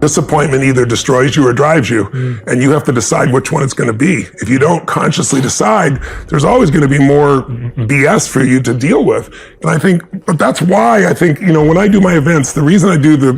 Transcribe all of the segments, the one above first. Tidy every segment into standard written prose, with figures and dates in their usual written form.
Disappointment either destroys you or drives you, and you have to decide which one it's going to be. If you don't consciously decide, there's always going to be more BS for you to deal with. And I think, but that's why I think, when I do my events, the reason I do the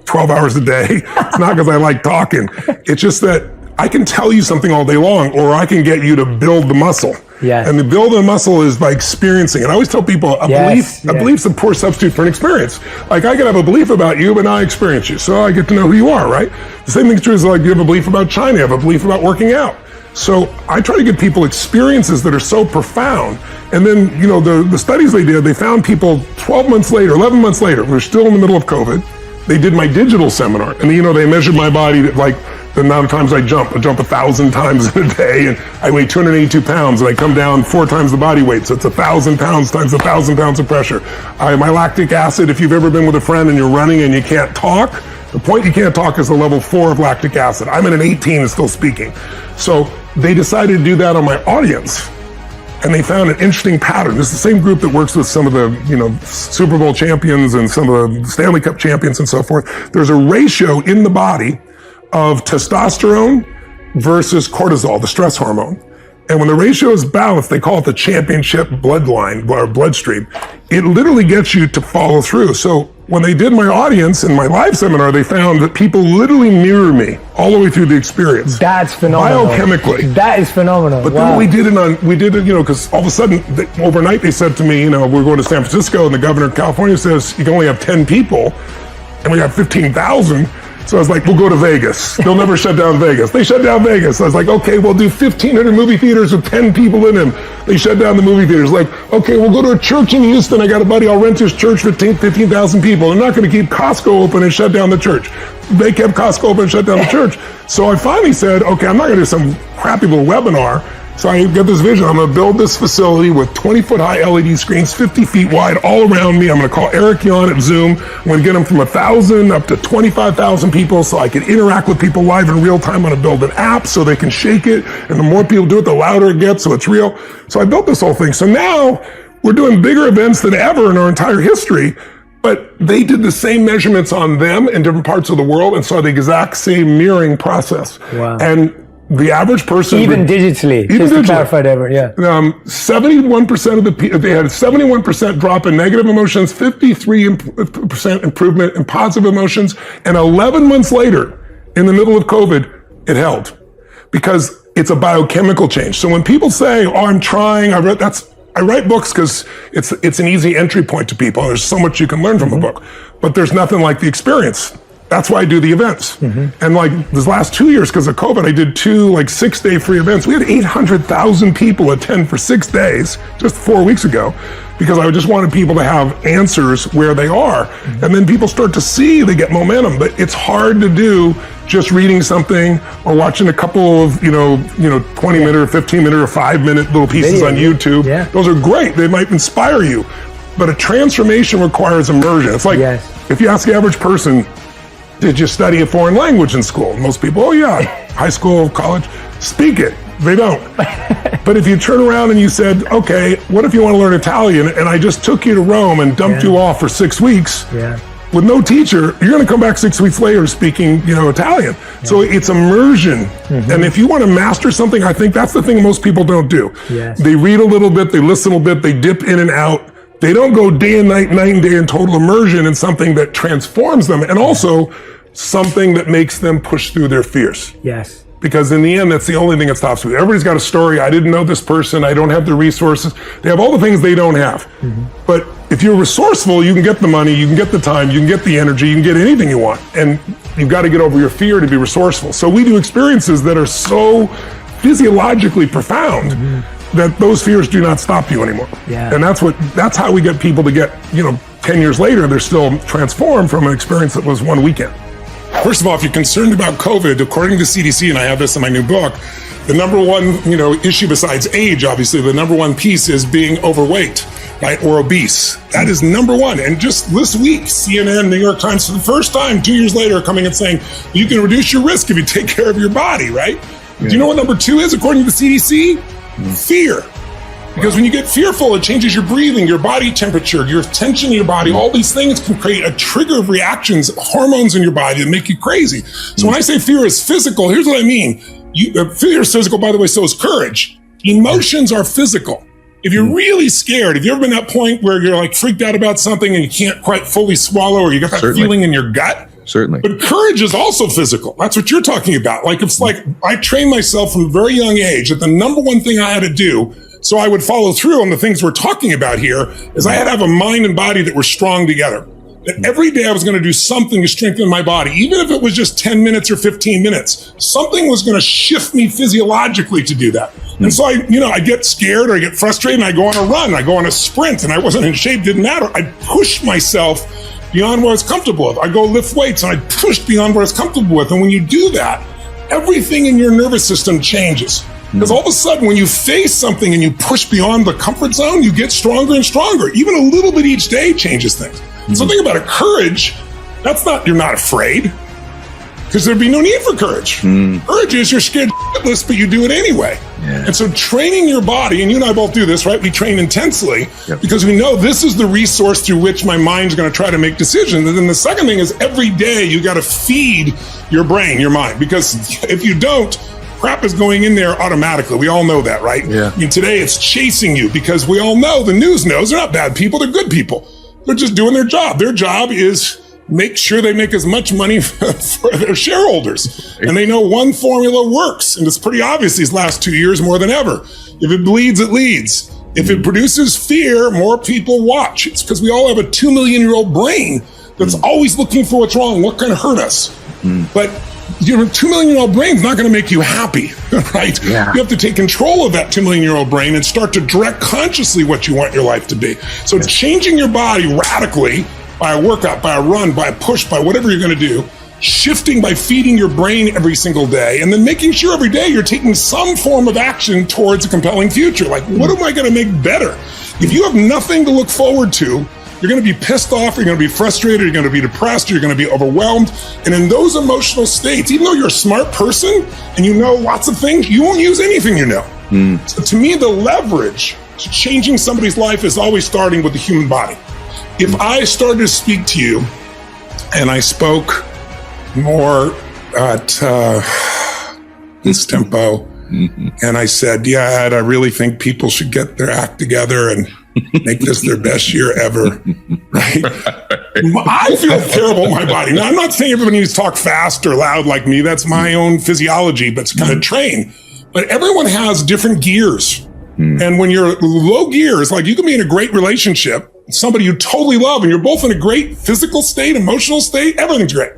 12 hours a day, it's not because I like talking. It's just that I can tell you something all day long, or I can get you to build the muscle. Yes. And the build a muscle is by experiencing. And I always tell people, a belief's a poor substitute for an experience. Like, I can have a belief about you, but now I experience you. So I get to know who you are, right? The same thing's true as, like, you have a belief about China, you have a belief about working out. So I try to give people experiences that are so profound. And then, the studies they did, they found people 12 months later, 11 months later, we're still in the middle of COVID. They did my digital seminar, and they measured my body, like the amount of times I jump 1,000 times in a day, and I weigh 282 pounds, and I come down 4 times the body weight, so it's 1,000 pounds times 1,000 pounds of pressure. My lactic acid, if you've ever been with a friend and you're running and you can't talk, the point you can't talk is a level 4 of lactic acid. I'm at an 18 and still speaking. So they decided to do that on my audience. And they found an interesting pattern. This is the same group that works with some of the, Super Bowl champions and some of the Stanley Cup champions and so forth. There's a ratio in the body of testosterone versus cortisol, the stress hormone. And when the ratio is balanced, they call it the championship bloodline or bloodstream. It literally gets you to follow through. So when they did my audience in my live seminar, they found that people literally mirror me all the way through the experience. That's phenomenal. Biochemically. That is phenomenal. But then we did it, because all of a sudden, overnight they said to me, we're going to San Francisco, and the governor of California says you can only have 10 people, and we have 15,000. So I was like, we'll go to Vegas. They'll never shut down Vegas. They shut down Vegas. I was like, okay, we'll do 1,500 movie theaters with 10 people in them. They shut down the movie theaters. Like, okay, we'll go to a church in Houston. I got a buddy, I'll rent his church for 15,000 people. They're not going to keep Costco open and shut down the church. They kept Costco open and shut down the church. So I finally said, okay, I'm not going to do some crappy little webinar. So I get this vision. I'm going to build this facility with 20-foot high LED screens, 50 feet wide, all around me. I'm going to call Eric Yon at Zoom. I'm going to get them from 1,000 up to 25,000 people so I can interact with people live in real time. I'm going to build an app so they can shake it. And the more people do it, the louder it gets, so it's real. So I built this whole thing. So now we're doing bigger events than ever in our entire history. But they did the same measurements on them in different parts of the world and saw the exact same mirroring process. Wow. And the average person, even digitally, just to clarify that, 71% of the people, they had a 71% drop in negative emotions, 53% improvement in positive emotions, and 11 months later, in the middle of COVID, it held because it's a biochemical change. So when people say, "Oh, I'm trying," I write books because it's an easy entry point to people. There's so much you can learn from a book, but there's nothing like the experience. That's why I do the events. And like this last 2 years, because of COVID, I did 2 6-day free events. We had 800,000 people attend for 6 days, just 4 weeks ago, because I just wanted people to have answers where they are. And then people start to see, they get momentum. But it's hard to do just reading something or watching a couple of, 20-minute or 15-minute or 5-minute little pieces on YouTube. Yeah. Those are great. They might inspire you. But a transformation requires immersion. It's like, if you ask the average person, did you study a foreign language in school? Most people, oh yeah, high school, college, speak it. They don't. But if you turn around and you said, okay, what if you want to learn Italian? And I just took you to Rome and dumped you off for 6 weeks with no teacher, you're going to come back 6 weeks later speaking, Italian. So it's immersion. And if you want to master something, I think that's the thing most people don't do. They read a little bit, they listen a little bit, they dip in and out. They don't go day and night, night and day in total immersion in something that transforms them and also something that makes them push through their fears. Yes. Because in the end, that's the only thing that stops me. Everybody's got a story. I didn't know this person. I don't have the resources. They have all the things they don't have. But if you're resourceful, you can get the money, you can get the time, you can get the energy, you can get anything you want. And you've got to get over your fear to be resourceful. So we do experiences that are so physiologically profound that those fears do not stop you anymore. And that's how we get people to get, 10 years later, they're still transformed from an experience that was one weekend. First of all, if you're concerned about COVID, according to CDC, and I have this in my new book, the number one, issue besides age, obviously, the number one piece is being overweight, right? Or obese. That is number one. And just this week, CNN, New York Times, for the first time, 2 years later, are coming and saying, you can reduce your risk if you take care of your body, right? Do you know what number 2 is, according to the CDC? Fear. Because when you get fearful, it changes your breathing, your body temperature, your tension in your body. All these things can create a trigger of reactions, hormones in your body that make you crazy. So when I say fear is physical, here's what I mean. Fear is physical, by the way, so is courage. Emotions are physical. If you're really scared, have you ever been at that point where you're like freaked out about something and you can't quite fully swallow, or you got that feeling in your gut? Certainly. But courage is also physical. That's what you're talking about. Like, it's like I trained myself from a very young age that the number one thing I had to do so I would follow through on the things we're talking about here is I had to have a mind and body that were strong together. That every day I was going to do something to strengthen my body, even if it was just 10 minutes or 15 minutes. Something was going to shift me physiologically to do that. And so I get scared or I get frustrated and I go on a run, I go on a sprint, and I wasn't in shape, didn't matter. I pushed myself beyond what I was comfortable with. I go lift weights and I pushed beyond what I was comfortable with. And when you do that, everything in your nervous system changes. Because all of a sudden, when you face something and you push beyond the comfort zone, you get stronger and stronger. Even a little bit each day changes things. So think about it. Courage, you're not afraid. Because there'd be no need for courage. Courage is you're scared shitless, but you do it anyway. Yeah. And so training your body, and you and I both do this, right? We train intensely because we know this is the resource through which my mind's going to try to make decisions. And then the second thing is every day you got to feed your brain, your mind, because if you don't, crap is going in there automatically. We all know that, right? Yeah. I mean, today it's chasing you because we all know, the news knows, they're not bad people, they're good people. They're just doing their job. Their job is make sure they make as much money for their shareholders. And they know one formula works. And it's pretty obvious these last 2 years more than ever. If it bleeds, it leads. If it produces fear, more people watch. It's because we all have a 2 million-year-old brain that's always looking for what's wrong, what can hurt us. But your 2 million-year-old brain's not going to make you happy, right? Yeah. You have to take control of that 2 million-year-old brain and start to direct consciously what you want your life to be. So changing your body radically by a workout, by a run, by a push, by whatever you're going to do, shifting by feeding your brain every single day, and then making sure every day you're taking some form of action towards a compelling future. Like, what am I going to make better? If you have nothing to look forward to, you're going to be pissed off, you're going to be frustrated, you're going to be depressed, you're going to be overwhelmed. And in those emotional states, even though you're a smart person and you know lots of things, you won't use anything you know. So to me, the leverage to changing somebody's life is always starting with the human body. If I started to speak to you and I spoke more at this tempo, and I said, yeah, Ed, I really think people should get their act together and make this their best year ever, right? I feel terrible in my body. Now, I'm not saying everybody needs to talk fast or loud like me. That's my own physiology, but it's kind of trained. But everyone has different gears. And when you're low gears, like you can be in a great relationship, somebody you totally love, and you're both in a great physical state, emotional state, everything's great.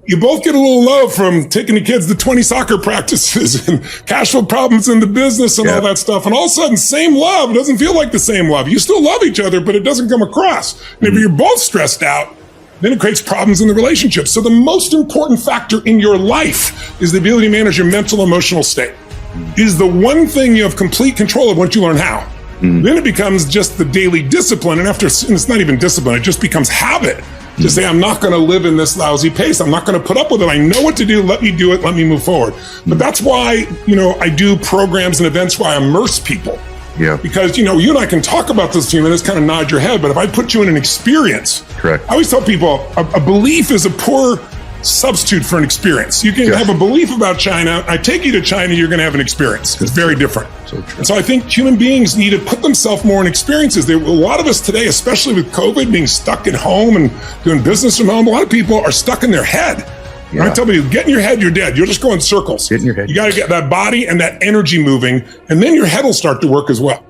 You both get a little low from taking the kids to 20 soccer practices and cash flow problems in the business and all that stuff. And all of a sudden, same love doesn't feel like the same love. You still love each other, but it doesn't come across. And if you're both stressed out, then it creates problems in the relationship. So the most important factor in your life is the ability to manage your mental, emotional state. It is the one thing you have complete control of once you learn how. Then it becomes just the daily discipline. And it's not even discipline, it just becomes habit. To say, I'm not going to live in this lousy pace. I'm not going to put up with it. I know what to do. Let me do it. Let me move forward. But that's why, I do programs and events where I immerse people. Yeah. Because, you and I can talk about this for a few minutes, kind of nod your head. But if I put you in an experience, correct. I always tell people a belief is a poor substitute for an experience. You can have a belief about China. I take you to China, you're going to have an experience. It's very different. So true. And so I think human beings need to put themselves more in experiences. A lot of us today, especially with COVID, being stuck at home and doing business from home, a lot of people are stuck in their head. Yeah. I tell people, get in your head, you're dead. You'll just go in circles. Get in your head. You got to get that body and that energy moving, and then your head will start to work as well.